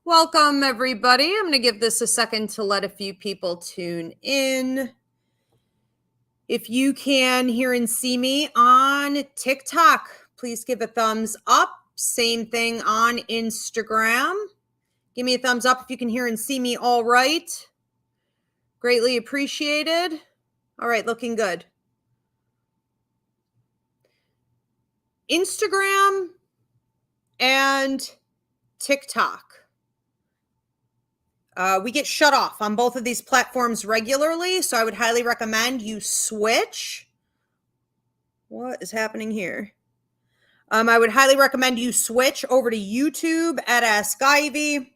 Welcome, everybody. I'm going to give this a second to let a few people tune in. If you can hear and see me on TikTok, please give a thumbs up. Same thing on Instagram. Give me a thumbs up if you can hear and see me all right. Greatly appreciated. All right, looking good. Instagram and TikTok. We get shut off on both of these platforms regularly, so I would highly recommend you switch. What is happening here? I would highly recommend you switch over to YouTube at Ask Ivy,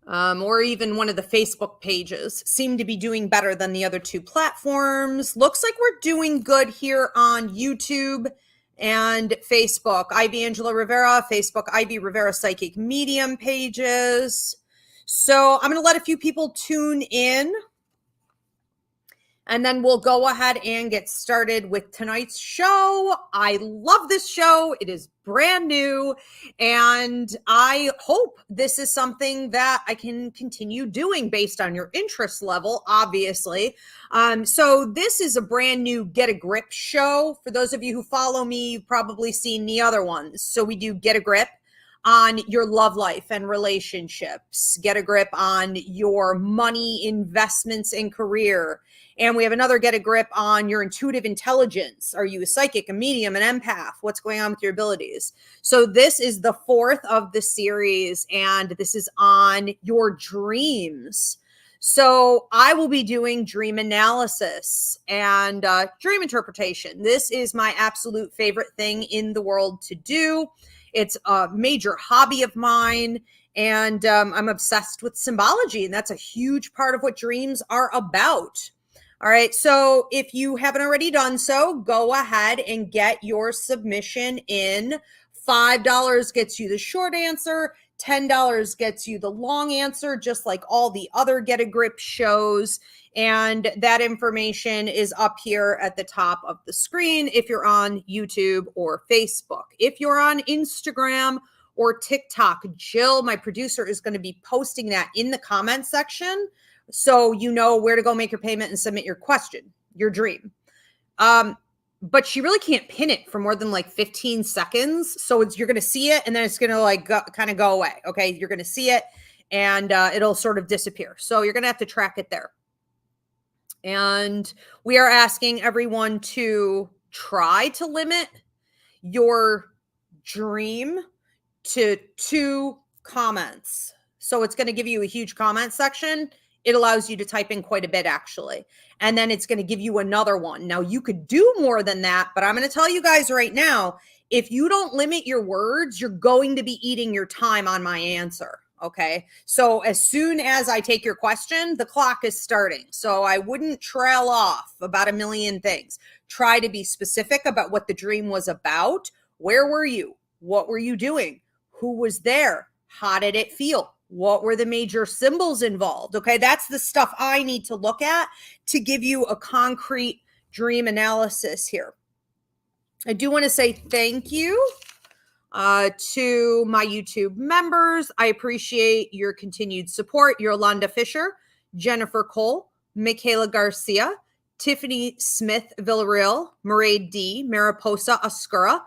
or even one of the Facebook pages. Seem to be doing better than the other two platforms. Looks like we're doing good here on YouTube and Facebook. Ivy Angela Rivera, Facebook Ivy Rivera Psychic Medium pages. So I'm going to let a few people tune in, and then we'll go ahead and get started with tonight's show. I love this show. It is brand new, and I hope this is something that I can continue doing based on your interest level, obviously. So this is a brand new Get a Grip show. For those of you who follow me, you've probably seen the other ones. So we do Get a Grip on your love life and relationships, Get a Grip on your money, investments, and career. And we have another Get a Grip on your intuitive intelligence. Are you a psychic, a medium, an empath? What's going on with your abilities? So this is the fourth of the series, and this is on your dreams. So I will be doing dream analysis and dream interpretation. This is my absolute favorite thing in the world to do. It's a major hobby of mine, and I'm obsessed with symbology, and that's a huge part of what dreams are about. All right, so if you haven't already done so, go ahead and get your submission in. $5 gets you the short answer. $10 gets you the long answer, just like all the other Get a Grip shows. And that information is up here at the top of the screen if you're on YouTube or Facebook. If you're on Instagram or TikTok, Jill, my producer, is going to be posting that in the comment section, so you know where to go make your payment and submit your question, your dream. But she really can't pin it for more than like 15 seconds. So you're going to see it, and then it's going to kind of go away. Okay. You're going to see it, and it'll sort of disappear. So you're going to have to track it there. And we are asking everyone to try to limit your dream to 2 comments. So it's going to give you a huge comment section. It allows you to type in quite a bit, actually. And then it's going to give you another one. Now, you could do more than that, but I'm going to tell you guys right now, if you don't limit your words, you're going to be eating your time on my answer. Okay. So as soon as I take your question, the clock is starting. So I wouldn't trail off about a million things. Try to be specific about what the dream was about. Where were you? What were you doing? Who was there? How did it feel? What were the major symbols involved? Okay, that's the stuff I need to look at to give you a concrete dream analysis here. I do want to say thank you to my YouTube members. I appreciate your continued support. Yolanda Fisher, Jennifer Cole, Michaela Garcia, Tiffany Smith Villarreal, Marae D, Mariposa Oscura,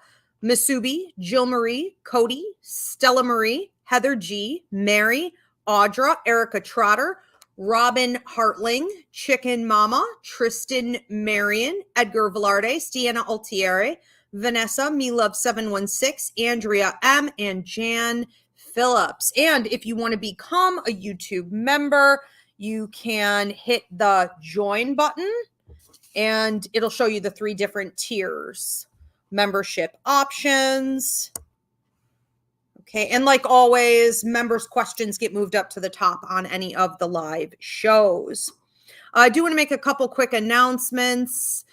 Masubi, Jill Marie, Cody, Stella Marie, Heather G, Mary, Audra, Erica Trotter, Robin Hartling, Chicken Mama, Tristan Marion, Edgar Velarde, Stiana Altieri, Vanessa, Me Love 716, Andrea M, and Jan Phillips. And if you want to become a YouTube member, you can hit the join button, and it'll show you the 3 different tiers, membership options. Okay, and like always, members' questions get moved up to the top on any of the live shows. I do want to make a couple quick announcements.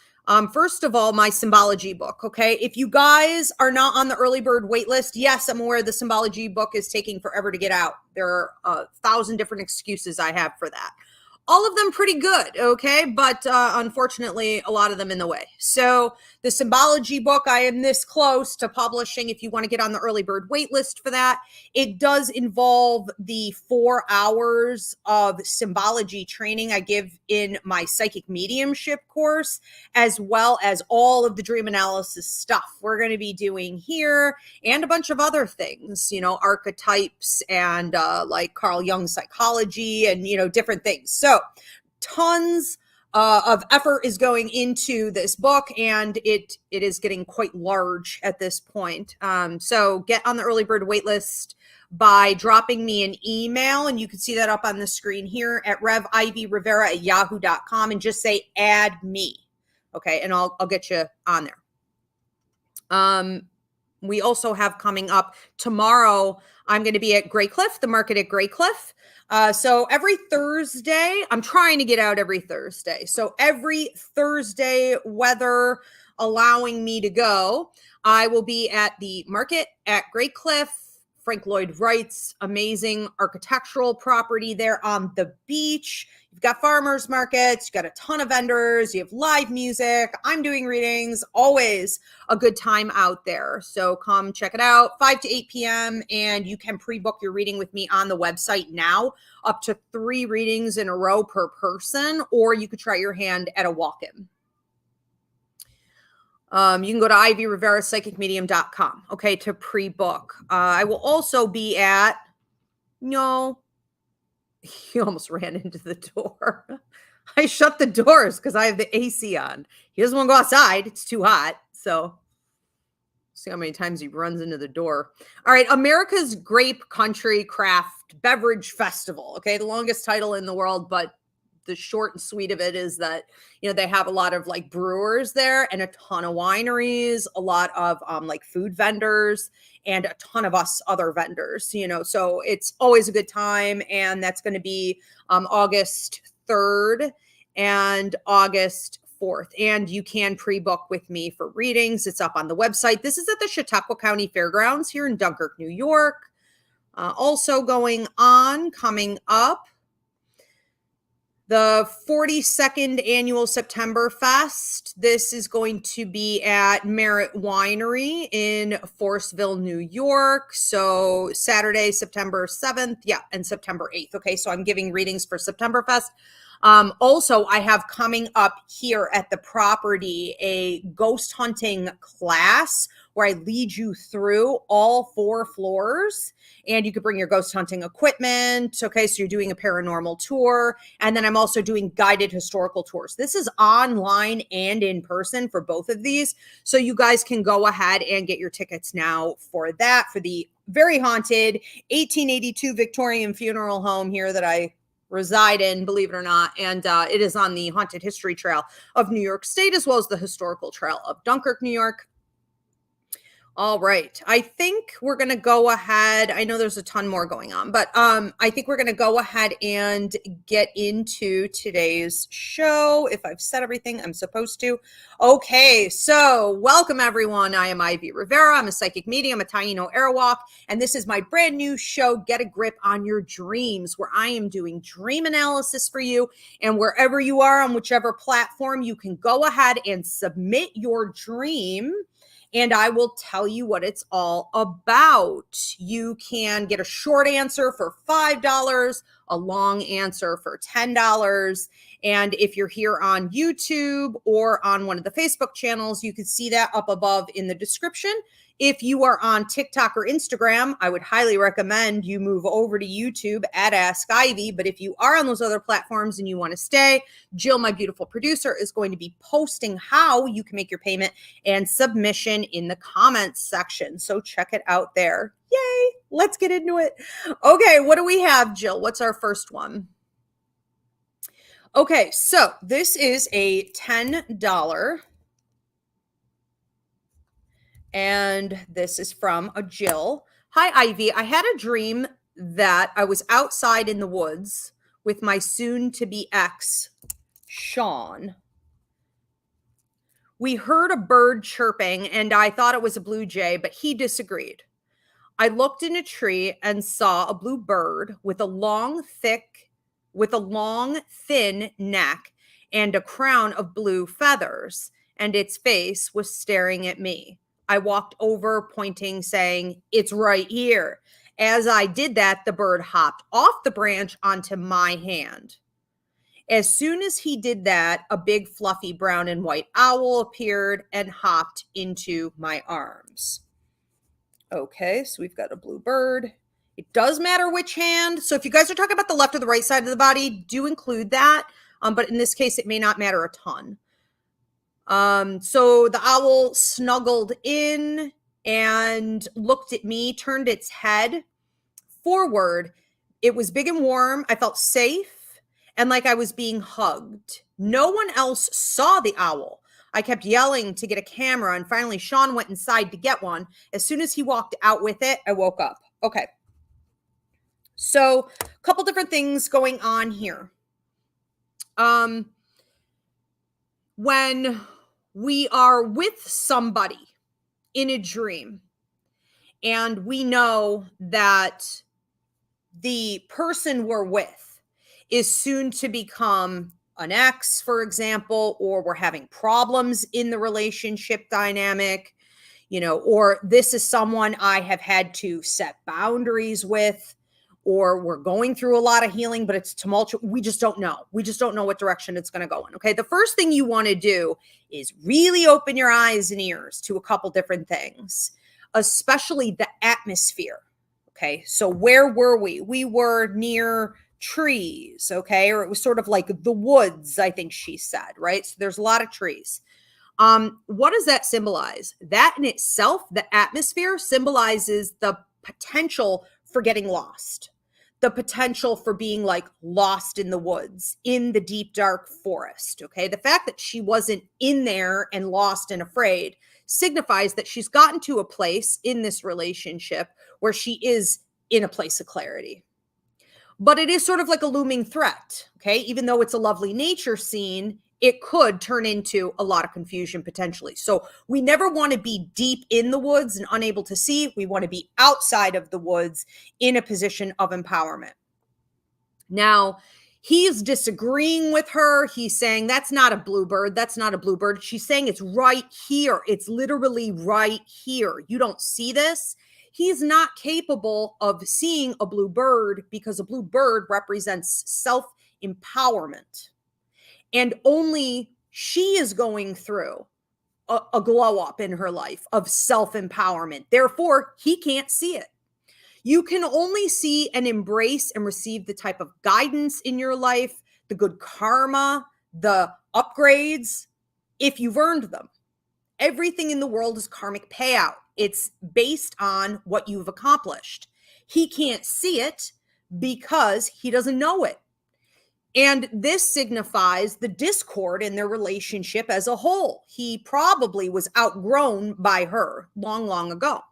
First of all, my Symbology book, okay? If you guys are not on the early bird wait list, yes, I'm aware the Symbology book is taking forever to get out. There are 1,000 different excuses I have for that. all of them pretty good, okay? But unfortunately, a lot of them in the way. So the Symbology book, I am this close to publishing if you want to get on the early bird wait list for that. It does involve the 4 hours of Symbology training I give in my psychic mediumship course, as well as all of the dream analysis stuff we're going to be doing here and a bunch of other things, archetypes and like Carl Jung's psychology and, different things. So tons of effort is going into this book, and it is getting quite large at this point. So get on the early bird wait list by dropping me an email, and you can see that up on the screen here at revivrivera@yahoo.com, and just say add me. Okay, and I'll get you on there. We also have coming up tomorrow, I'm going to be at Grey Cliff, the market at Grey Cliff. So every Thursday, I'm trying to get out every Thursday. So every Thursday, weather allowing me to go, I will be at the market at Grey Cliff. Frank Lloyd Wright's amazing architectural property there on the beach. You've got farmers markets, you've got a ton of vendors, you have live music. I'm doing readings, always a good time out there. So come check it out, 5 to 8 p.m. And you can pre-book your reading with me on the website now, up to 3 readings in a row per person, or you could try your hand at a walk-in. You can go to Rivera okay, to pre-book. I will also be at, he almost ran into the door. I shut the doors because I have the AC on. He doesn't want to go outside. It's too hot. So see how many times he runs into the door. All right. America's Grape Country Craft Beverage Festival. Okay. The longest title in the world, but the short and sweet of it is that, they have a lot of like brewers there and a ton of wineries, a lot of like food vendors and a ton of us other vendors, so it's always a good time. And that's going to be August 3rd and August 4th. And you can pre-book with me for readings. It's up on the website. This is at the Chautauqua County Fairgrounds here in Dunkirk, New York. Also coming up, the 42nd annual September Fest. This is going to be at Merritt Winery in Forestville, New York. So Saturday, September 7th. Yeah, and September 8th. Okay, so I'm giving readings for September Fest. Also, I have coming up here at the property a ghost hunting class where I lead you through all 4 floors, and you could bring your ghost hunting equipment. Okay, so you're doing a paranormal tour, and then I'm also doing guided historical tours. This is online and in person for both of these, so you guys can go ahead and get your tickets now for that, for the very haunted 1882 Victorian funeral home here that I reside in, believe it or not. And it is on the Haunted History Trail of New York State, as well as the Historical Trail of Dunkirk, New York. All right. I think we're going to go ahead. I know there's a ton more going on, but I think we're going to go ahead and get into today's show. If I've said everything I'm supposed to. Okay. So welcome everyone. I am Ivy Rivera. I'm a psychic medium, a Taino Airwalk, and this is my brand new show, Get a Grip on Your Dreams, where I am doing dream analysis for you. And wherever you are on whichever platform, you can go ahead and submit your dream, and I will tell you what it's all about. You can get a short answer for $5, a long answer for $10. And if you're here on YouTube or on one of the Facebook channels, you can see that up above in the description. If you are on TikTok or Instagram, I would highly recommend you move over to YouTube at Ask Ivy. But if you are on those other platforms and you want to stay, Jill, my beautiful producer, is going to be posting how you can make your payment and submission in the comments section. So check it out there. Yay! Let's get into it. Okay, what do we have, Jill? What's our first one? Okay, so this is a $10. And this is from a Jill. Hi, Ivy. I had a dream that I was outside in the woods with my soon-to-be ex, Sean. We heard a bird chirping, and I thought it was a blue jay, but he disagreed. I looked in a tree and saw a blue bird with a long, thick with a long, thin neck and a crown of blue feathers, and its face was staring at me. I walked over, pointing, saying, "It's right here." As I did that, the bird hopped off the branch onto my hand. As soon as he did that, a big fluffy brown and white owl appeared and hopped into my arms. Okay, so we've got a blue bird. It does matter which hand. So if you guys are talking about the left or the right side of the body, do include that. But in this case, it may not matter a ton. So the owl snuggled in and looked at me, turned its head forward. It was big and warm. I felt safe and like I was being hugged. No one else saw the owl. I kept yelling to get a camera, and finally Sean went inside to get one. As soon as he walked out with it, I woke up. Okay. So a couple different things going on here. When we are with somebody in a dream and we know that the person we're with is soon to become an ex, for example, or we're having problems in the relationship dynamic, or this is someone I have had to set boundaries with, or we're going through a lot of healing, but it's tumultuous. We just don't know. We just don't know what direction it's going to go in. Okay. The first thing you want to do is really open your eyes and ears to a couple different things, especially the atmosphere. Okay. So where were we? We were near trees. Okay. Or it was sort of like the woods, I think she said, right? So there's a lot of trees. What does that symbolize? That in itself, the atmosphere symbolizes the potential for getting lost, the potential for being like lost in the woods, in the deep, dark forest. Okay. The fact that she wasn't in there and lost and afraid signifies that she's gotten to a place in this relationship where she is in a place of clarity. But it is sort of like a looming threat. Okay. Even though it's a lovely nature scene, it could turn into a lot of confusion potentially. So we never want to be deep in the woods and unable to see. We want to be outside of the woods in a position of empowerment. Now, he's disagreeing with her. He's saying, that's not a bluebird. That's not a bluebird. She's saying it's right here. It's literally right here. You don't see this. He's not capable of seeing a blue bird because a blue bird represents self-empowerment. And only she is going through a glow up in her life of self-empowerment. Therefore, he can't see it. You can only see and embrace and receive the type of guidance in your life, the good karma, the upgrades, if you've earned them. Everything in the world is karmic payout. It's based on what you've accomplished. He can't see it because he doesn't know it. And this signifies the discord in their relationship as a whole. He probably was outgrown by her long, long ago.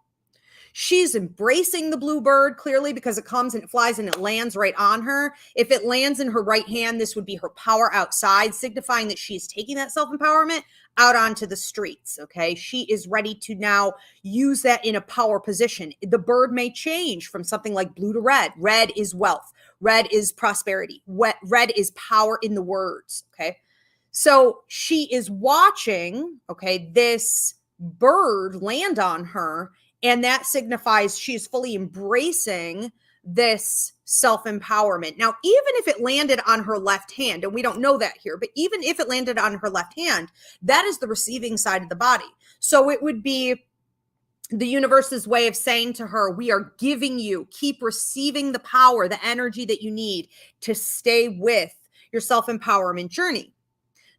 She's embracing the bluebird clearly because it comes and it flies and it lands right on her. If it lands in her right hand, this would be her power outside, signifying that she's taking that self-empowerment out onto the streets. Okay. She is ready to now use that in a power position. The bird may change from something like blue to red. Red is wealth. Red is prosperity. Red is power in the words. Okay. So she is watching, okay, this bird land on her. And that signifies she is fully embracing this self-empowerment. Now, even if it landed on her left hand, and we don't know that here, but even if it landed on her left hand, that is the receiving side of the body. So it would be the universe's way of saying to her, we are giving you, keep receiving the power, the energy that you need to stay with your self-empowerment journey.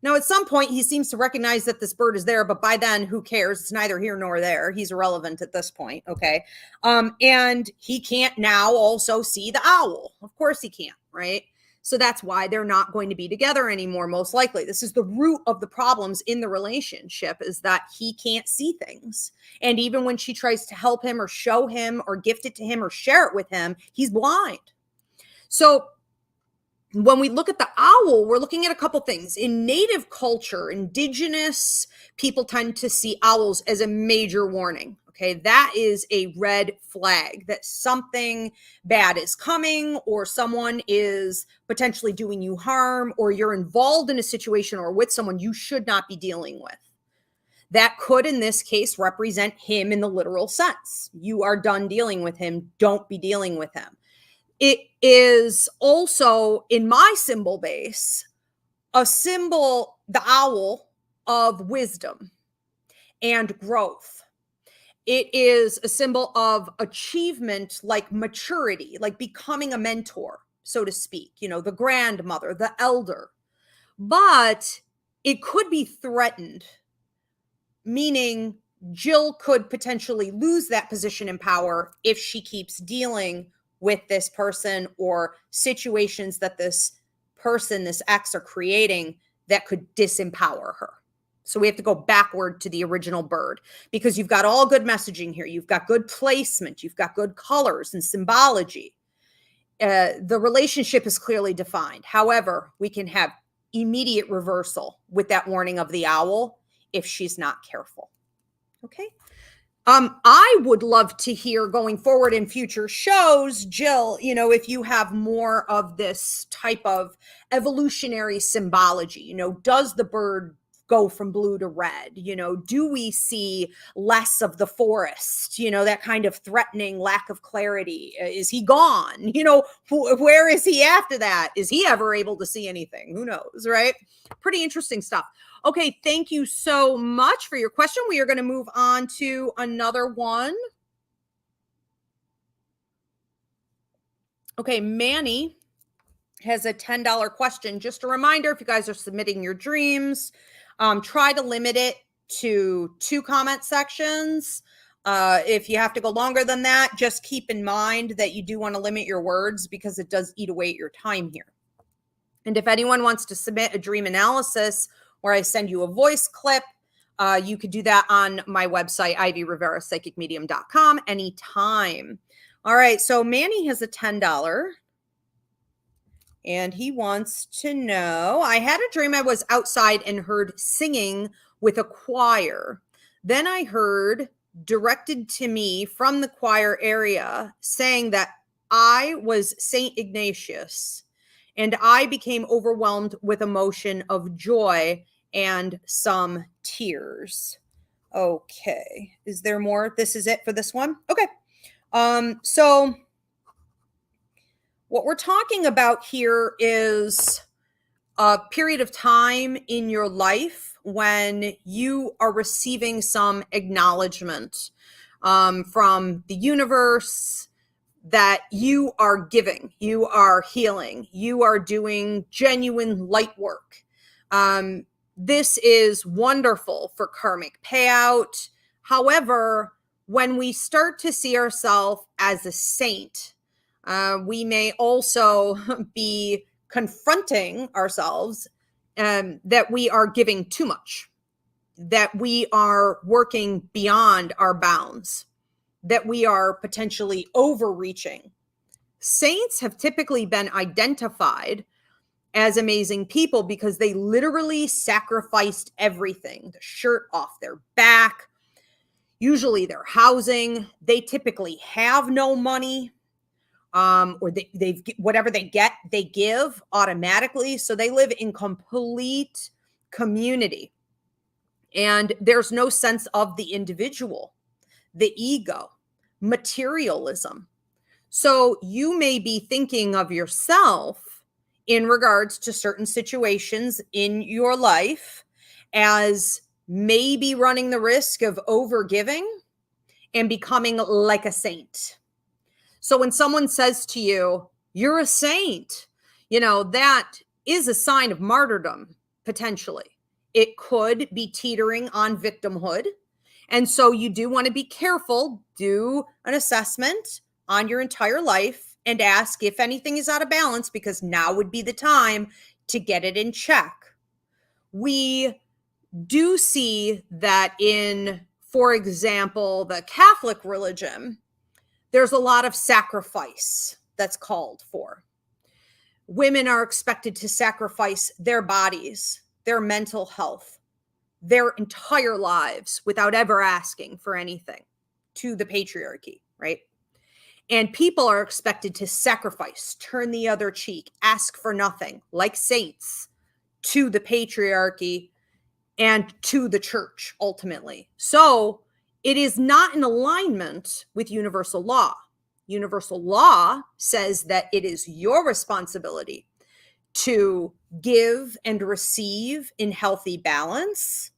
Now, at some point, he seems to recognize that this bird is there, but by then, who cares? It's neither here nor there. He's irrelevant at this point, okay? And he can't now also see the owl. Of course he can't, right? So that's why they're not going to be together anymore, most likely. This is the root of the problems in the relationship, is that he can't see things. And even when she tries to help him or show him or gift it to him or share it with him, he's blind. So when we look at the owl, we're looking at a couple things. In native culture, indigenous people tend to see owls as a major warning. Okay, that is a red flag that something bad is coming, or someone is potentially doing you harm, or you're involved in a situation or with someone you should not be dealing with. That could, in this case, represent him in the literal sense. You are done dealing with him. Don't be dealing with him. It is also, in my symbol base, a symbol, the owl, of wisdom and growth. It is a symbol of achievement, like maturity, like becoming a mentor, so to speak, the grandmother, the elder. But it could be threatened, meaning Jill could potentially lose that position in power if she keeps dealing with this person or situations that this person, this ex, are creating that could disempower her. So we have to go backward to the original bird, because you've got all good messaging here. You've got good placement. You've got good colors and symbology. The relationship is clearly defined. However, we can have immediate reversal with that warning of the owl if she's not careful. Okay. I would love to hear going forward in future shows, Jill, if you have more of this type of evolutionary symbology, does the bird go from blue to red? Do we see less of the forest? That kind of threatening lack of clarity. Is he gone? Where is he after that? Is he ever able to see anything? Who knows, right? Pretty interesting stuff. Okay, thank you so much for your question. We are going to move on to another one. Okay, Manny has a $10 question. Just a reminder, if you guys are submitting your dreams, try to limit it to 2 comment sections. If you have to go longer than that, just keep in mind that you do want to limit your words, because it does eat away at your time here. And if anyone wants to submit a dream analysis where I send you a voice clip, you could do that on my website, ivyriverapsychicmedium.com, anytime. All right, so Manny has a $10. And he wants to know, I had a dream I was outside and heard singing with a choir. Then I heard, directed to me from the choir area, saying that I was Saint Ignatius, and I became overwhelmed with emotion of joy and some tears. Okay, is there more? This is it for this one? Okay. So what we're talking about here is a period of time in your life when you are receiving some acknowledgement from the universe that you are giving, you are healing, you are doing genuine light work. This is wonderful for karmic payout. However, when we start to see ourselves as a saint, we may also be confronting ourselves that we are giving too much, that we are working beyond our bounds, that we are potentially overreaching. Saints have typically been identified as amazing people because they literally sacrificed everything, the shirt off their back, usually their housing. They typically have no money. Or they've whatever they get, they give automatically. So they live in complete community. And there's no sense of the individual, the ego, materialism. So you may be thinking of yourself in regards to certain situations in your life as maybe running the risk of overgiving and becoming like a saint. So when someone says to you, you're a saint, that is a sign of martyrdom, potentially. It could be teetering on victimhood. And so you do want to be careful, do an assessment on your entire life and ask if anything is out of balance, because now would be the time to get it in check. We do see that in, for example, the Catholic religion, there's a lot of sacrifice that's called for. Women are expected to sacrifice their bodies, their mental health, their entire lives without ever asking for anything to the patriarchy, right? And people are expected to sacrifice, turn the other cheek, ask for nothing, like saints, to the patriarchy and to the church ultimately. So it is not in alignment with universal law. Universal law says that it is your responsibility to give and receive in healthy balance,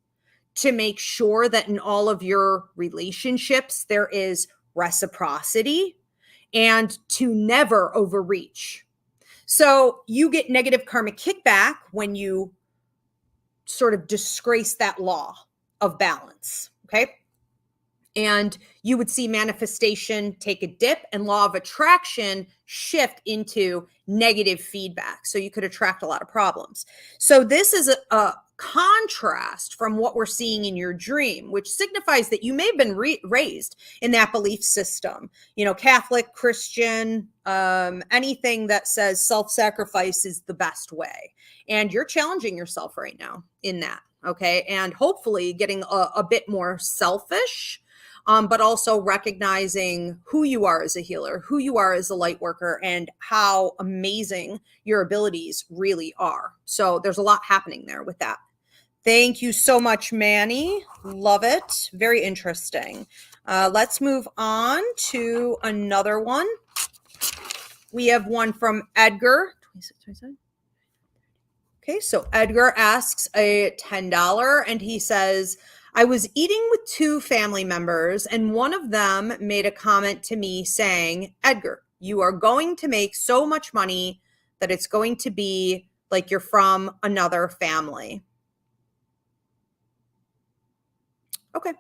to make sure that in all of your relationships there is reciprocity, and to never overreach. So you get negative karmic kickback when you sort of disgrace that law of balance, okay? And you would see manifestation take a dip and law of attraction shift into negative feedback. So you could attract a lot of problems. So this is a contrast from what we're seeing in your dream, which signifies that you may have been raised in that belief system, you know, Catholic, Christian, anything that says self-sacrifice is the best way. And you're challenging yourself right now in that, okay? And hopefully getting a bit more selfish, but also recognizing who you are as a healer, who you are as a light worker, and how amazing your abilities really are. So there's a lot happening there with that. Thank you so much, Manny. Love it. Very interesting. Let's move on to another one. We have one from Edgar. 26, 27. Okay, so Edgar asks a $10 and he says, I was eating with two family members and one of them made a comment to me saying, Edgar, you are going to make so much money that it's going to be like you're from another family. Okay.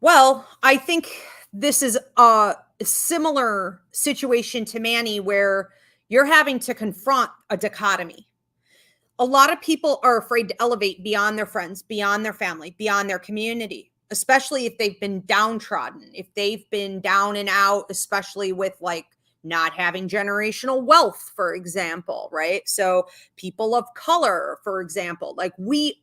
Well, I think this is a similar situation to Manny where you're having to confront a dichotomy. A lot of people are afraid to elevate beyond their friends, beyond their family, beyond their community, especially if they've been downtrodden, if they've been down and out, especially with like not having generational wealth, for example, right? So people of color, for example, like we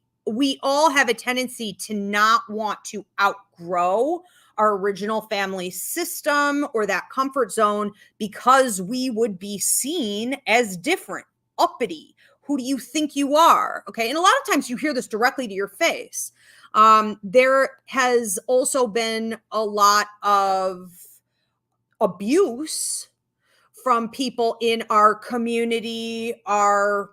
all have a tendency to not want to outgrow our original family system or that comfort zone because we would be seen as different, uppity. Who do you think you are? Okay. And a lot of times you hear this directly to your face. There has also been a lot of abuse from people in our community, our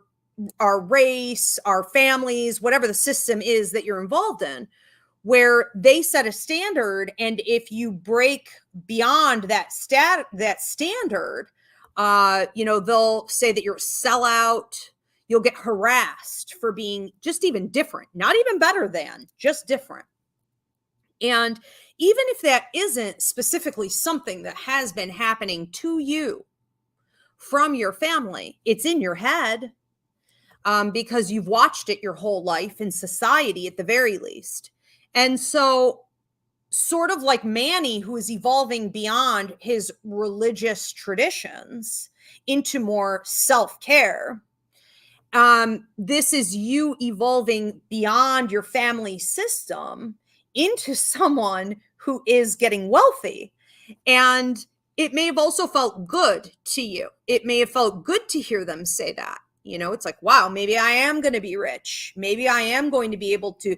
race, our families, whatever the system is that you're involved in, where they set a standard. And if you break beyond that standard, they'll say that you're a sellout. You'll get harassed for being just even different, not even better than, just different. And even if that isn't specifically something that has been happening to you from your family, it's in your head because you've watched it your whole life in society at the very least. And so sort of like Manny, who is evolving beyond his religious traditions into more self-care, this is you evolving beyond your family system into someone who is getting wealthy. And it may have also felt good to you. It may have felt good to hear them say that. You know, it's like, wow, maybe I am going to be rich. Maybe I am going to be able to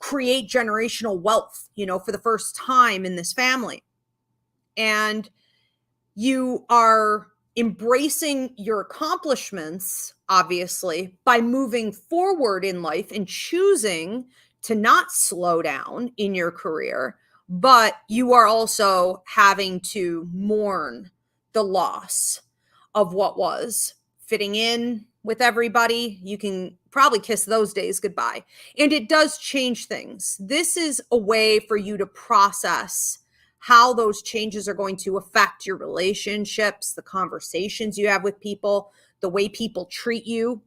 create generational wealth, for the first time in this family. And you are embracing your accomplishments, obviously, by moving forward in life and choosing to not slow down in your career, but you are also having to mourn the loss of what was fitting in with everybody. You can probably kiss those days goodbye. And it does change things. This is a way for you to process how those changes are going to affect your relationships, the conversations you have with people, the way people treat you.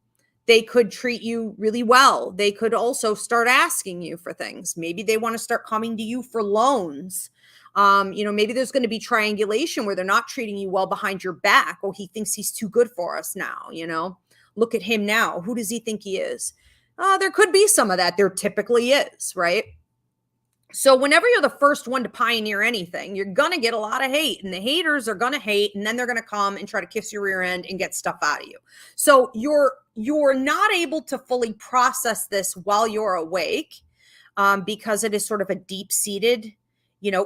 They could treat you really well. They could also start asking you for things. Maybe they want to start coming to you for loans. Maybe there's going to be triangulation where they're not treating you well behind your back. Oh, he thinks he's too good for us now, Look at him now. Who does he think he is? There could be some of that. There typically is, right? So whenever you're the first one to pioneer anything, you're going to get a lot of hate, and the haters are going to hate, and then they're going to come and try to kiss your rear end and get stuff out of you. So you're not able to fully process this while you're awake, because it is sort of a deep-seated,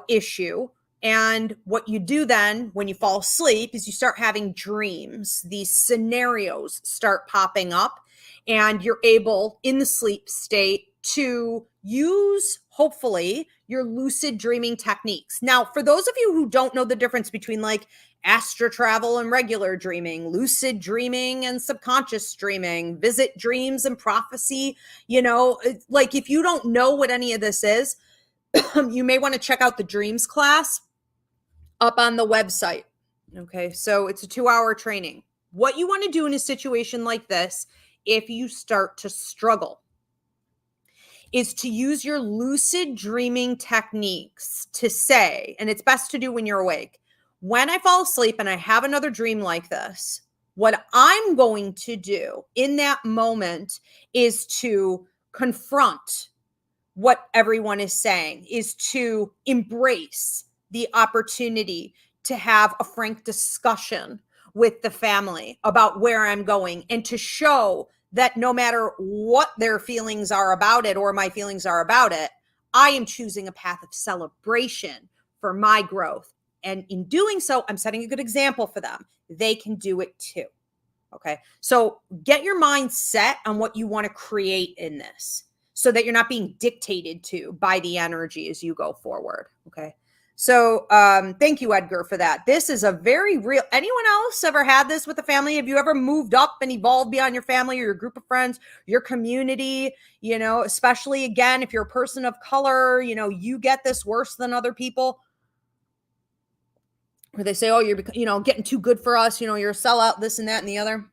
issue. And what you do then when you fall asleep is you start having dreams. These scenarios start popping up, and you're able in the sleep state to use, hopefully, your lucid dreaming techniques. Now, for those of you who don't know the difference between like astral travel and regular dreaming, lucid dreaming and subconscious dreaming, visit dreams and prophecy, like if you don't know what any of this is, you may want to check out the dreams class up on the website. Okay, so it's a 2-hour training. What you want to do in a situation like this, if you start to struggle, is to use your lucid dreaming techniques to say, and it's best to do when you're awake, when I fall asleep and I have another dream like this, what I'm going to do in that moment is to confront what everyone is saying, is to embrace the opportunity to have a frank discussion with the family about where I'm going, and to show that no matter what their feelings are about it or my feelings are about it, I am choosing a path of celebration for my growth. And in doing so, I'm setting a good example for them. They can do it too. Okay. So get your mind set on what you want to create in this, so that you're not being dictated to by the energy as you go forward. Okay. So thank you, Edgar, for that. This is a very real. Anyone else ever had this with a family? Have you ever moved up and evolved beyond your family or your group of friends, your community? Especially again, if you're a person of color, you get this worse than other people. Where they say, oh, you're getting too good for us. You're a sellout, this and that and the other.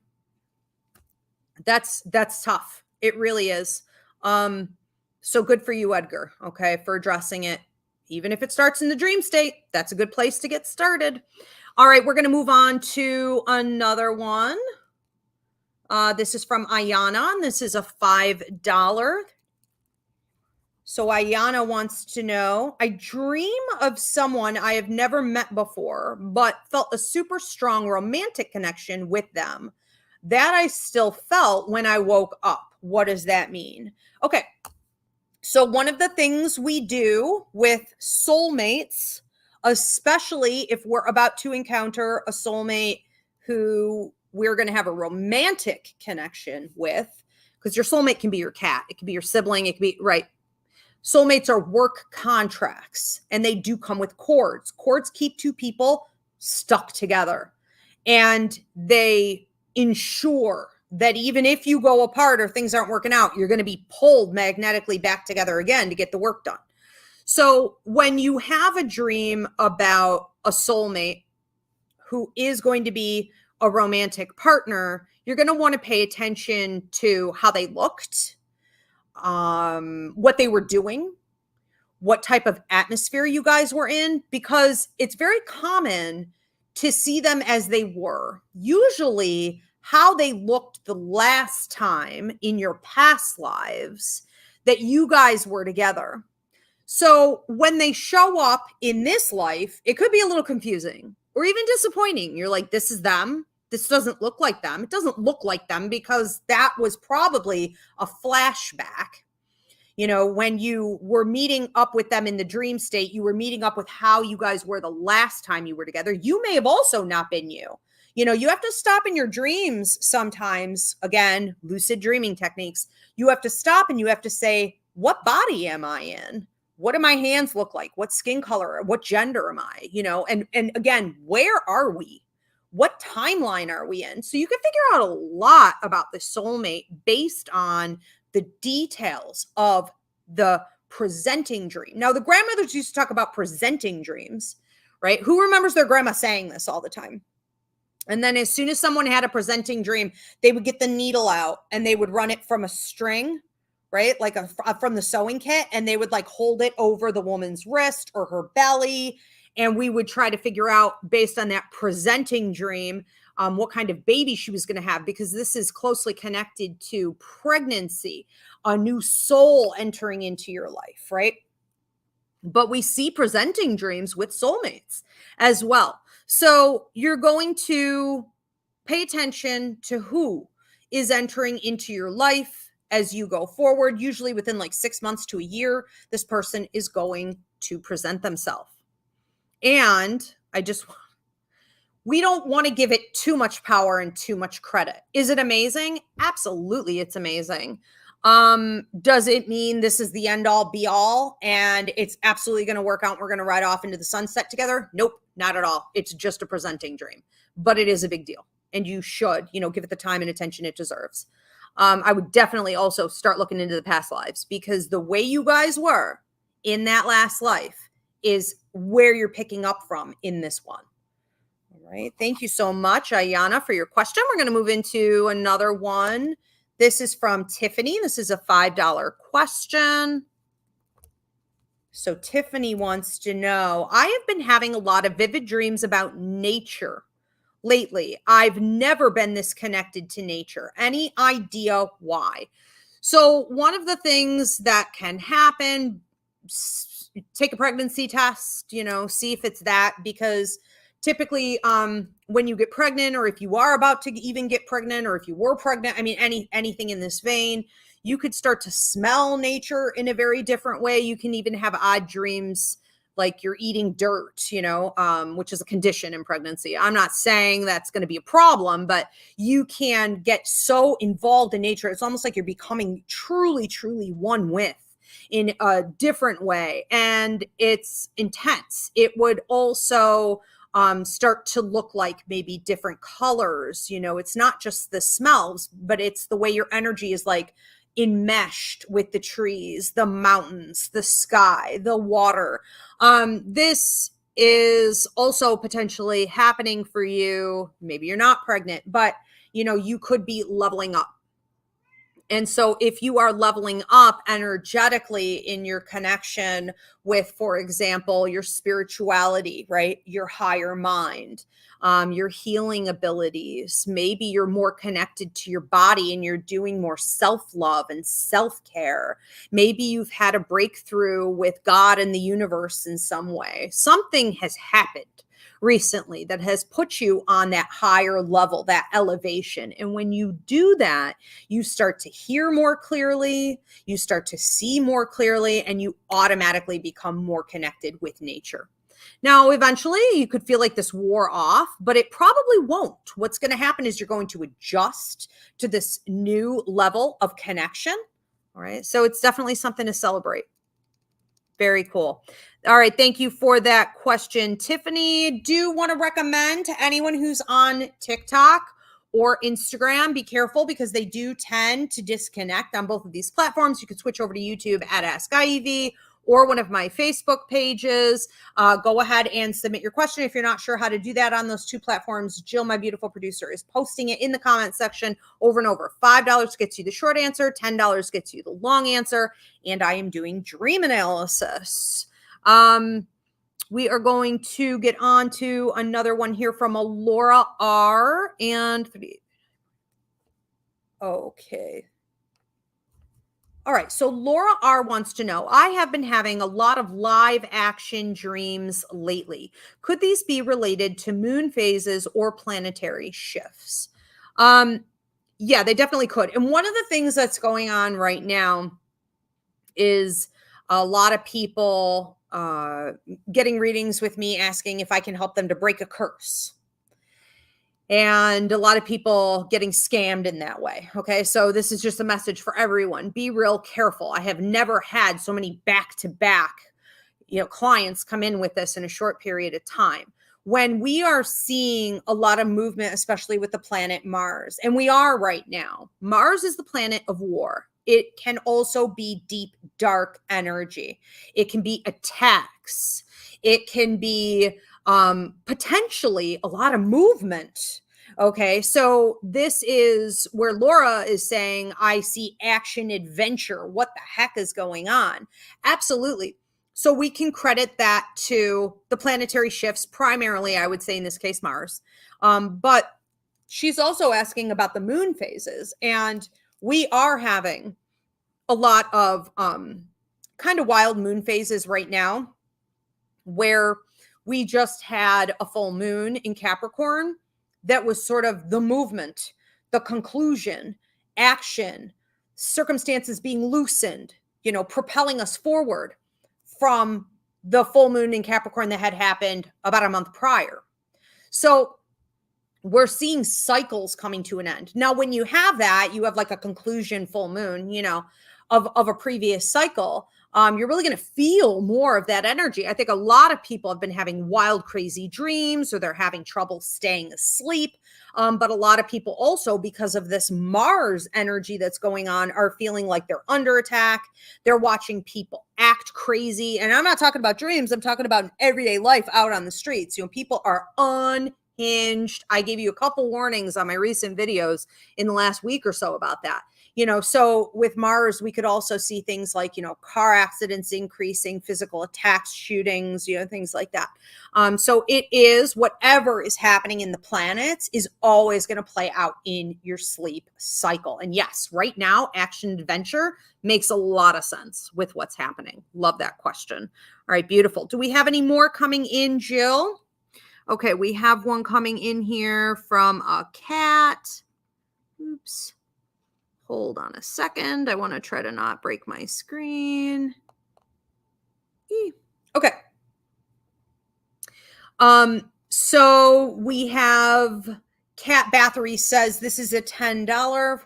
That's tough. It really is. So good for you, Edgar. Okay. For addressing it. Even if it starts in the dream state, that's a good place to get started. All right. We're going to move on to another one. This is from Ayana, and this is a $5. So Ayana wants to know, I dream of someone I have never met before, but felt a super strong romantic connection with them that I still felt when I woke up. What does that mean? Okay. So one of the things we do with soulmates, especially if we're about to encounter a soulmate who we're going to have a romantic connection with, because your soulmate can be your cat, it can be your sibling, it can be, right? Soulmates are work contracts, and they do come with cords. Cords keep two people stuck together, and they ensure that even if you go apart or things aren't working out, you're going to be pulled magnetically back together again to get the work done. So when you have a dream about a soulmate who is going to be a romantic partner, you're going to want to pay attention to how they looked, what they were doing, what type of atmosphere you guys were in, because it's very common to see them as they were. Usually how they looked the last time in your past lives that you guys were together. So when they show up in this life, it could be a little confusing or even disappointing. You're like, this is them. This doesn't look like them. It doesn't look like them because that was probably a flashback. When you were meeting up with them in the dream state, you were meeting up with how you guys were the last time you were together. You may have also not been you. You have to stop in your dreams sometimes. Again, lucid dreaming techniques. You have to stop and you have to say, what body am I in? What do my hands look like? What skin color? What gender am I? And again, where are we? What timeline are we in? So you can figure out a lot about the soulmate based on the details of the presenting dream. Now, the grandmothers used to talk about presenting dreams, right? Who remembers their grandma saying this all the time? And then as soon as someone had a presenting dream, they would get the needle out and they would run it from a string, right? Like from the sewing kit. And they would like hold it over the woman's wrist or her belly. And we would try to figure out based on that presenting dream, what kind of baby she was going to have, because this is closely connected to pregnancy, a new soul entering into your life, right? but we see presenting dreams with soulmates as well. So you're going to pay attention to who is entering into your life as you go forward. Usually within like 6 months to a year, this person is going to present themselves. And we don't want to give it too much power and too much credit. Is it amazing? Absolutely, it's amazing. Does it mean this is the end all be all and it's absolutely going to work out and we're going to ride off into the sunset together? Nope, not at all. It's just a presenting dream, but it is a big deal and you should, give it the time and attention it deserves. I would definitely also start looking into the past lives, because the way you guys were in that last life is where you're picking up from in this one. All right. Thank you so much, Ayana, for your question. We're going to move into another one. This is from Tiffany. This is a $5 question. So Tiffany wants to know, I have been having a lot of vivid dreams about nature lately. I've never been this connected to nature. Any idea why? So one of the things that can happen, take a pregnancy test, see if it's that, because typically when you get pregnant, or if you are about to even get pregnant, or if you were pregnant, anything in this vein, you could start to smell nature in a very different way. You can even have odd dreams like you're eating dirt, which is a condition in pregnancy. I'm not saying that's going to be a problem, but you can get so involved in nature. It's almost like you're becoming truly, truly one with, in a different way. And it's intense. It would also start to look like maybe different colors. It's not just the smells, but it's the way your energy is like enmeshed with the trees, the mountains, the sky, the water. This is also potentially happening for you. Maybe you're not pregnant, but you could be leveling up. And so if you are leveling up energetically in your connection with, for example, your spirituality, right? Your higher mind, your healing abilities, maybe you're more connected to your body and you're doing more self-love and self-care. Maybe you've had a breakthrough with God and the universe in some way. Something has happened recently that has put you on that higher level, that elevation. And when you do that, you start to hear more clearly, you start to see more clearly, and you automatically become more connected with nature. Now, eventually you could feel like this wore off, but it probably won't. What's going to happen is you're going to adjust to this new level of connection. All right. So it's definitely something to celebrate. Very cool. All right. Thank you for that question, Tiffany. Do want to recommend to anyone who's on TikTok or Instagram, be careful, because they do tend to disconnect on both of these platforms. You could switch over to YouTube at Ask IEV or one of my Facebook pages. Go ahead and submit your question. If you're not sure how to do that on those two platforms, Jill, my beautiful producer, is posting it in the comment section over and over. $5 gets you the short answer, $10 gets you the long answer, and I am doing dream analysis. We are going to get on to another one here from a Laura R. Okay. All right. So Laura R. wants to know, I have been having a lot of live action dreams lately. Could these be related to moon phases or planetary shifts? Yeah, they definitely could. And one of the things that's going on right now is a lot of people getting readings with me asking if I can help them to break a curse. And a lot of people getting scammed in that way. Okay. So this is just a message for everyone. Be real careful. I have never had so many back-to-back, clients come in with this in a short period of time. When we are seeing a lot of movement, especially with the planet Mars, and we are right now, Mars is the planet of war. It can also be deep, dark energy. It can be attacks. It can be potentially a lot of movement. Okay. So this is where Laura is saying, I see action, adventure. What the heck is going on? Absolutely. So we can credit that to the planetary shifts, primarily, I would say in this case, Mars. But she's also asking about the moon phases, and we are having a lot of kind of wild moon phases right now where we just had a full moon in Capricorn that was sort of the movement, the conclusion, action, circumstances being loosened, propelling us forward from the full moon in Capricorn that had happened about a month prior. So we're seeing cycles coming to an end. Now, when you have that, you have like a conclusion full moon, of a previous cycle. You're really going to feel more of that energy. I think a lot of people have been having wild, crazy dreams, or they're having trouble staying asleep. But a lot of people also, because of this Mars energy that's going on, are feeling like they're under attack. They're watching people act crazy. And I'm not talking about dreams. I'm talking about everyday life out on the streets. People are unhinged. I gave you a couple warnings on my recent videos in the last week or so about that. So with Mars, we could also see things like, car accidents increasing, physical attacks, shootings, things like that. So it is whatever is happening in the planets is always going to play out in your sleep cycle. And yes, right now, action adventure makes a lot of sense with what's happening. Love that question. All right, beautiful. Do we have any more coming in, Jill? Okay, we have one coming in here from a cat. Oops. Hold on a second. I want to try to not break my screen. Okay. So we have Cat Bathory says this is a $10.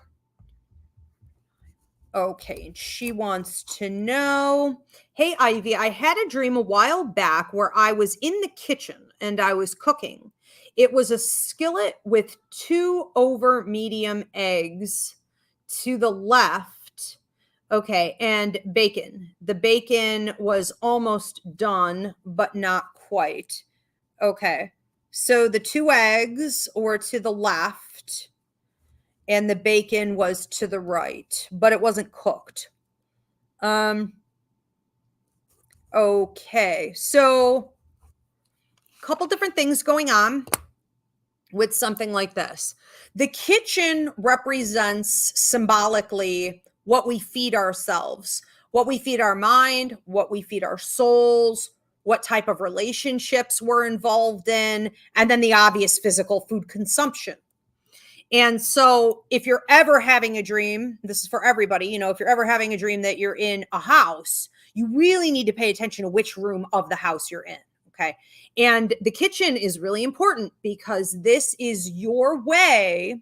Okay, and she wants to know, hey, Ivy, I had a dream a while back where I was in the kitchen and I was cooking. It was a skillet with 2 over medium eggs to the left. Okay, and bacon. The bacon was almost done, but not quite. Okay, so the 2 eggs were to the left and the bacon was to the right, but it wasn't cooked. Okay, so a couple different things going on with something like this. The kitchen represents symbolically what we feed ourselves, what we feed our mind, what we feed our souls, what type of relationships we're involved in, and then the obvious physical food consumption. And so if you're ever having a dream, this is for everybody, if you're ever having a dream that you're in a house, you really need to pay attention to which room of the house you're in. Okay. And the kitchen is really important because this is your way,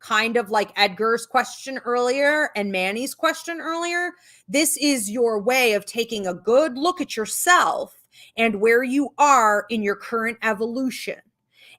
kind of like Edgar's question earlier and Manny's question earlier. This is your way of taking a good look at yourself and where you are in your current evolution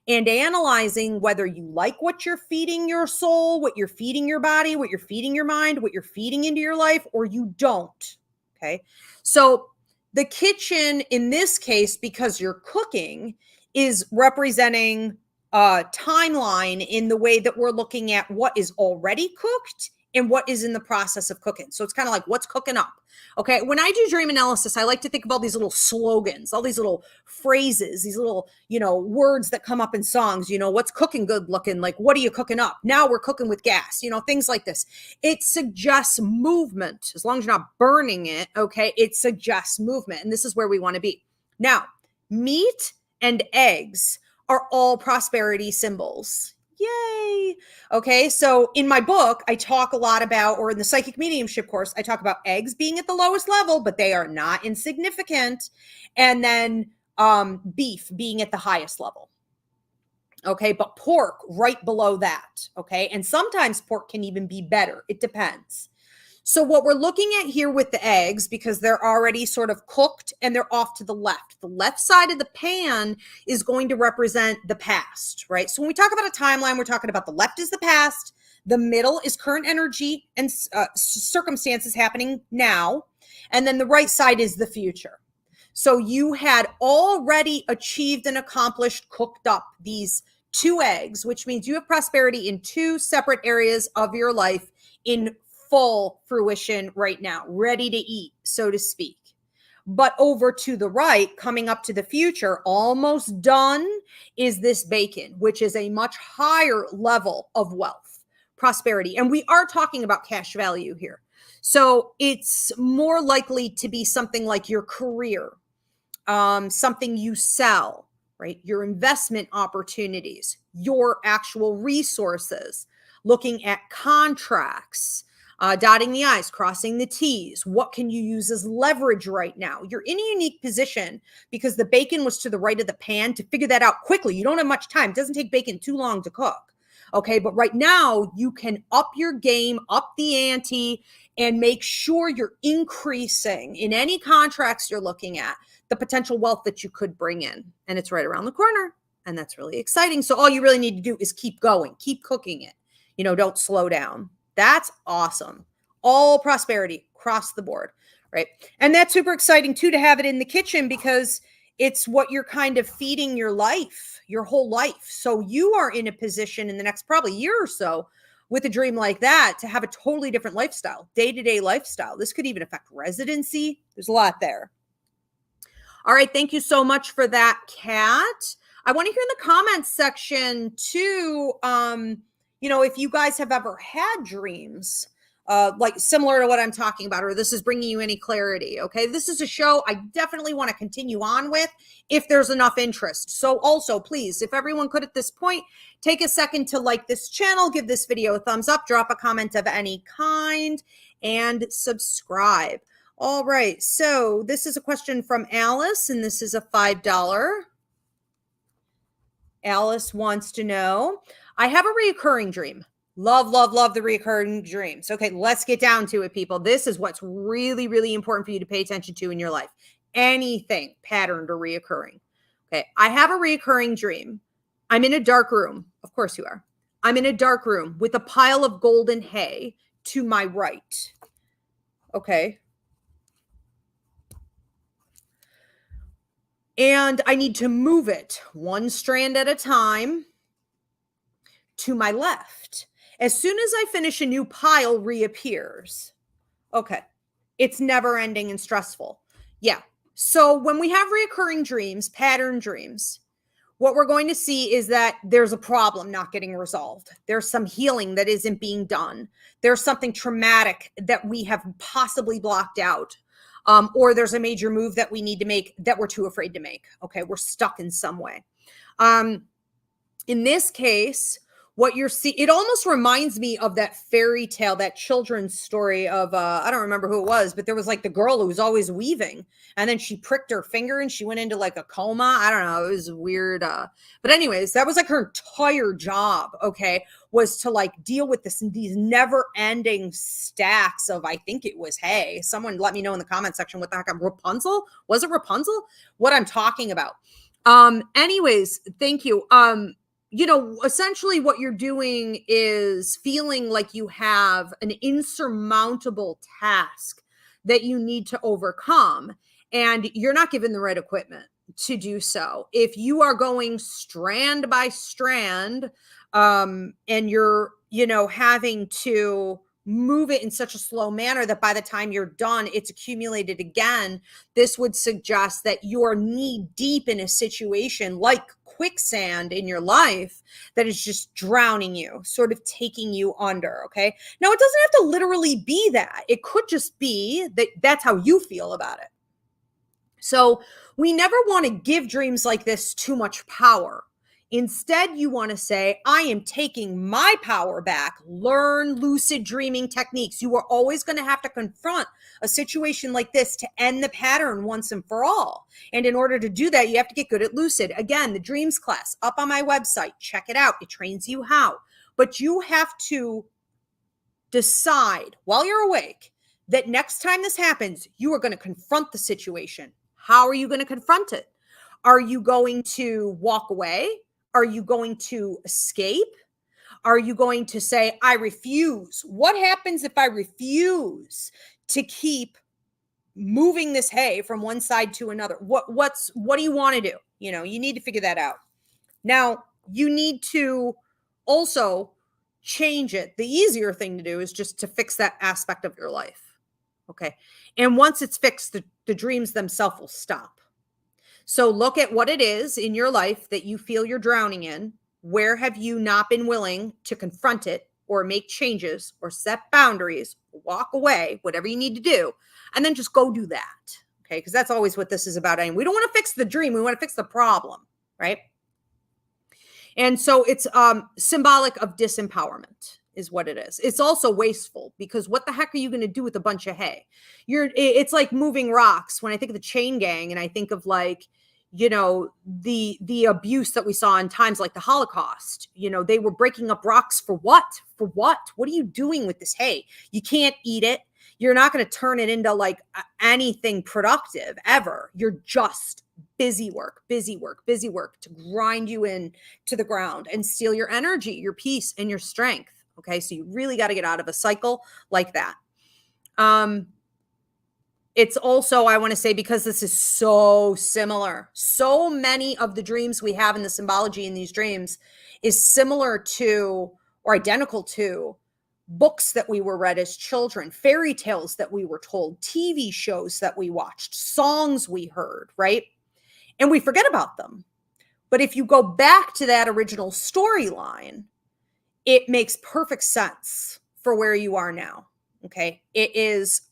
and analyzing whether you like what you're feeding your soul, what you're feeding your body, what you're feeding your mind, what you're feeding into your life, or you don't. Okay. So the kitchen in this case, because you're cooking, is representing a timeline in the way that we're looking at what is already cooked and what is in the process of cooking. So it's kind of like what's cooking up. Okay. When I do dream analysis, I like to think of all these little slogans, all these little phrases, these little, words that come up in songs, what's cooking good looking? Like, what are you cooking up? Now we're cooking with gas, things like this. It suggests movement. As long as you're not burning it. Okay. It suggests movement. And this is where we want to be. Now, meat and eggs are all prosperity symbols. Yay. Okay. So in my book, I talk a lot about, or in the psychic mediumship course, I talk about eggs being at the lowest level, but they are not insignificant. And then beef being at the highest level. Okay. But pork right below that. Okay. And sometimes pork can even be better. It depends. So what we're looking at here with the eggs, because they're already sort of cooked and they're off to the left side of the pan is going to represent the past, right? So when we talk about a timeline, we're talking about the left is the past, the middle is current energy and circumstances happening now, and then the right side is the future. So you had already achieved and accomplished, cooked up these 2 eggs, which means you have prosperity in 2 separate areas of your life in full fruition right now, ready to eat, so to speak. But over to the right, coming up to the future, almost done, is this bacon, which is a much higher level of wealth, prosperity. And we are talking about cash value here. So it's more likely to be something like your career, something you sell, right? Your investment opportunities, your actual resources, looking at contracts, dotting the I's, crossing the T's. What can you use as leverage right now? You're in a unique position because the bacon was to the right of the pan to figure that out quickly. You don't have much time. It doesn't take bacon too long to cook. Okay. But right now you can up your game, up the ante, and make sure you're increasing in any contracts you're looking at the potential wealth that you could bring in. And it's right around the corner. And that's really exciting. So all you really need to do is keep going, keep cooking it. Don't slow down. That's awesome. All prosperity across the board, right? And that's super exciting too, to have it in the kitchen, because it's what you're kind of feeding your life, your whole life. So you are in a position in the next probably year or so with a dream like that to have a totally different lifestyle, day-to-day lifestyle. This could even affect residency. There's a lot there. All right. Thank you so much for that, Kat. I want to hear in the comments section too, if you guys have ever had dreams like similar to what I'm talking about, or this is bringing you any clarity. Okay. This is a show I definitely want to continue on with if there's enough interest. So also, please, if everyone could at this point, take a second to like this channel, give this video a thumbs up, drop a comment of any kind, and subscribe. All right. So this is a question from Alice, and this is a $5. Alice wants to know, I have a reoccurring dream. Love, love, love the reoccurring dreams. Okay, let's get down to it, people. This is what's really, really important for you to pay attention to in your life. Anything patterned or reoccurring. Okay, I have a reoccurring dream. I'm in a dark room. Of course you are. I'm in a dark room with a pile of golden hay to my right. Okay. And I need to move it one strand at a time to my left. As soon as I finish, a new pile reappears. Okay. It's never ending and stressful. Yeah. So when we have reoccurring dreams, pattern dreams, what we're going to see is that there's a problem not getting resolved. There's some healing that isn't being done. There's something traumatic that we have possibly blocked out. Or there's a major move that we need to make that we're too afraid to make. Okay. We're stuck in some way. In this case, what you're seeing, it almost reminds me of that fairy tale, that children's story of, I don't remember who it was, but there was like the girl who was always weaving, and then she pricked her finger and she went into like a coma. I don't know. It was weird. But anyways, that was like her entire job. Okay. Was to like deal with these never ending stacks of, I think it was hay. Someone let me know in the comment section what the heck, Rapunzel? Was it Rapunzel? What I'm talking about. Anyways, thank you. Essentially what you're doing is feeling like you have an insurmountable task that you need to overcome, and you're not given the right equipment to do so. If you are going strand by strand, and you're, having to move it in such a slow manner that by the time you're done, it's accumulated again, this would suggest that you're knee deep in a situation like quicksand in your life that is just drowning you, sort of taking you under. Okay. Now, it doesn't have to literally be that. It could just be that that's how you feel about it. So we never want to give dreams like this too much power. Instead, you want to say, I am taking my power back. Learn lucid dreaming techniques. You are always going to have to confront a situation like this to end the pattern once and for all. And in order to do that, you have to get good at lucid. Again, the dreams class up on my website. Check it out. It trains you how. But you have to decide while you're awake that next time this happens, you are going to confront the situation. How are you going to confront it? Are you going to walk away? Are you going to escape? Are you going to say, I refuse? What happens if I refuse to keep moving this hay from one side to another? What do you want to do? You need to figure that out. Now, you need to also change it. The easier thing to do is just to fix that aspect of your life. Okay. And once it's fixed, the dreams themselves will stop. So look at what it is in your life that you feel you're drowning in. Where have you not been willing to confront it or make changes or set boundaries, walk away, whatever you need to do, and then just go do that. Okay. Because that's always what this is about. And we don't want to fix the dream. We want to fix the problem. Right. And so it's symbolic of disempowerment is what it is. It's also wasteful because what the heck are you going to do with a bunch of hay? It's like moving rocks. When I think of the chain gang and I think of like, the abuse that we saw in times like the Holocaust, they were breaking up rocks for what? For what? What are you doing with this hay? You can't eat it. You're not going to turn it into like anything productive ever. You're just busy work to grind you in to the ground and steal your energy, your peace, and your strength. Okay. So you really got to get out of a cycle like that. It's also, I want to say, because this is so similar, so many of the dreams we have in the symbology in these dreams is similar to or identical to books that we were read as children, fairy tales that we were told, TV shows that we watched, songs we heard, right? And we forget about them. But if you go back to that original storyline, it makes perfect sense for where you are now. Okay. It is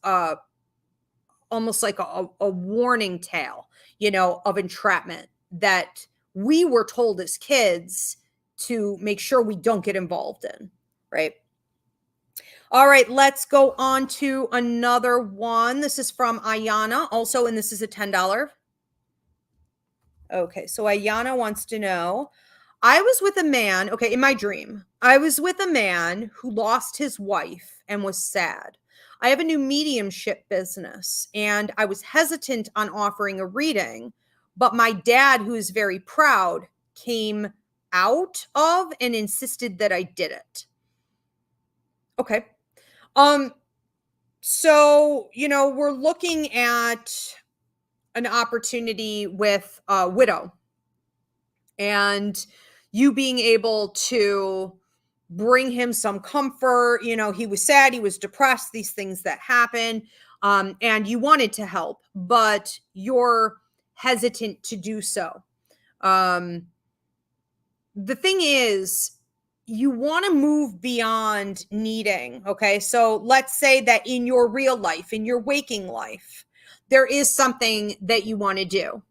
almost like a warning tale, of entrapment that we were told as kids to make sure we don't get involved in. Right. All right, let's go on to another one. This is from Ayana also, and this is a $10. Okay, so Ayana wants to know, I was with a man, okay, in my dream, I was with a man who lost his wife and was sad. I have a new mediumship business, and I was hesitant on offering a reading, but my dad, who is very proud, came out of and insisted that I did it. Okay. So, we're looking at an opportunity with a widow and you being able to bring him some comfort. He was sad, he was depressed, these things that happen. And you wanted to help, but you're hesitant to do so. The thing is, you want to move beyond needing. Okay. So let's say that in your real life, in your waking life, there is something that you want to do.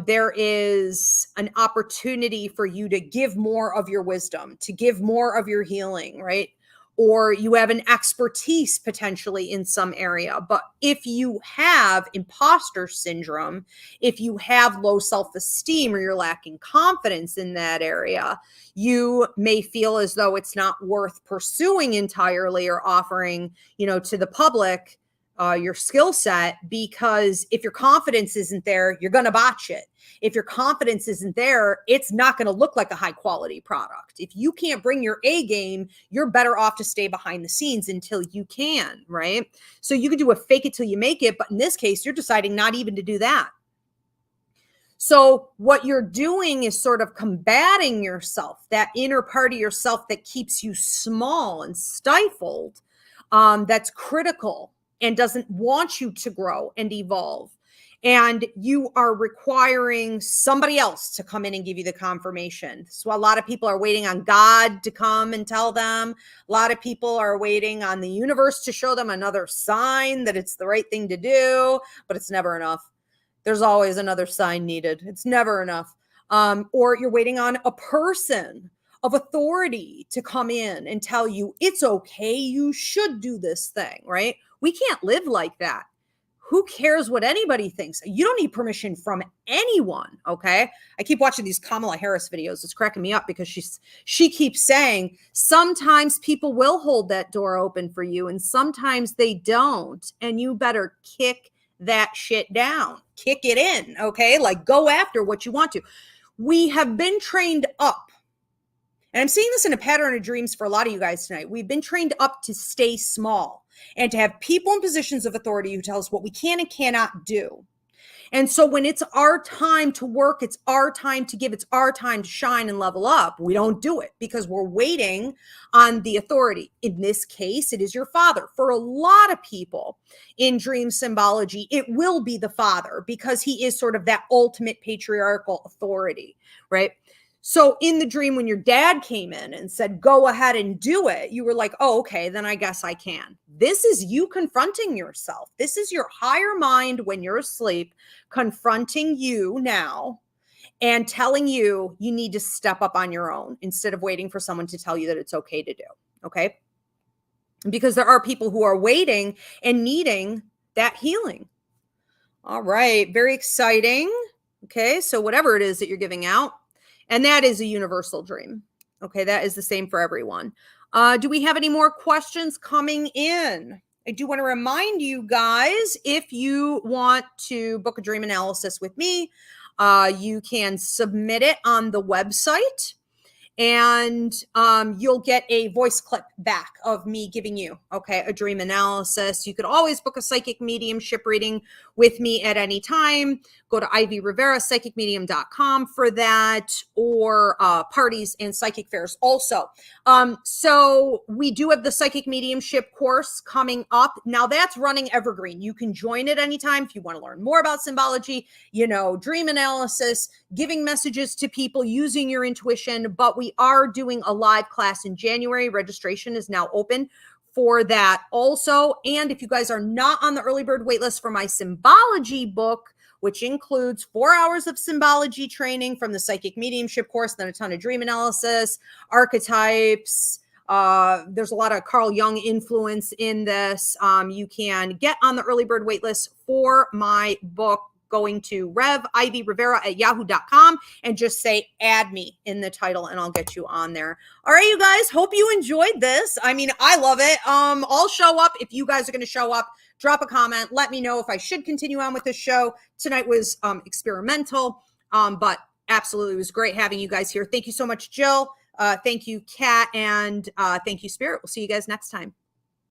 There is an opportunity for you to give more of your wisdom, to give more of your healing, right? Or you have an expertise potentially in some area. But if you have imposter syndrome, if you have low self-esteem or you're lacking confidence in that area, you may feel as though it's not worth pursuing entirely or offering, to the public your skill set, because if your confidence isn't there, you're going to botch it. If your confidence isn't there, it's not going to look like a high quality product. If you can't bring your A game, you're better off to stay behind the scenes until you can, right? So you can do a fake it till you make it. But in this case, you're deciding not even to do that. So what you're doing is sort of combating yourself, that inner part of yourself that keeps you small and stifled, that's critical and doesn't want you to grow and evolve. And you are requiring somebody else to come in and give you the confirmation. So a lot of people are waiting on God to come and tell them. A lot of people are waiting on the universe to show them another sign that it's the right thing to do, but it's never enough. There's always another sign needed. It's never enough. Or you're waiting on a person of authority to come in and tell you it's okay, you should do this thing, right? We can't live like that. Who cares what anybody thinks? You don't need permission from anyone, okay? I keep watching these Kamala Harris videos. It's cracking me up because she keeps saying sometimes people will hold that door open for you and sometimes they don't, and you better kick that shit down. Kick it in, okay? Like go after what you want to. We have been trained up. And I'm seeing this in a pattern of dreams for a lot of you guys tonight. We've been trained up to stay small and to have people in positions of authority who tell us what we can and cannot do. And so when it's our time to work, it's our time to give, it's our time to shine and level up, we don't do it because we're waiting on the authority. In this case, it is your father. For a lot of people in dream symbology, it will be the father because he is sort of that ultimate patriarchal authority, right? So in the dream, when your dad came in and said, go ahead and do it, you were like, oh, okay, then I guess I can. This is you confronting yourself. This is your higher mind when you're asleep, confronting you now and telling you you need to step up on your own instead of waiting for someone to tell you that it's okay to do. Okay. Because there are people who are waiting and needing that healing. All right. Very exciting. Okay. So whatever it is that you're giving out, and that is a universal dream. Okay. That is the same for everyone. Do we have any more questions coming in? I do want to remind you guys, if you want to book a dream analysis with me, you can submit it on the website. And you'll get a voice clip back of me giving you, okay, a dream analysis. You could always book a psychic mediumship reading with me at any time. Go to Rivera Psychic Medium.com for that, or parties and psychic fairs also. So we do have the psychic mediumship course coming up. Now that's running evergreen. You can join it anytime if you want to learn more about symbology, dream analysis, giving messages to people, using your intuition. But we are doing a live class in January. Registration is now open for that also. And if you guys are not on the early bird waitlist for my symbology book, which includes 4 hours of symbology training from the psychic mediumship course, then a ton of dream analysis, archetypes. There's a lot of Carl Jung influence in this. You can get on the early bird waitlist for my book going to revivrivera@yahoo.com and just say add me in the title and I'll get you on there. All right, you guys, hope you enjoyed this. I mean, I love it. I'll show up if you guys are going to show up. Drop a comment. Let me know if I should continue on with this show. Tonight was experimental, but absolutely it was great having you guys here. Thank you so much, Jill. Thank you, Kat, and thank you, Spirit. We'll see you guys next time.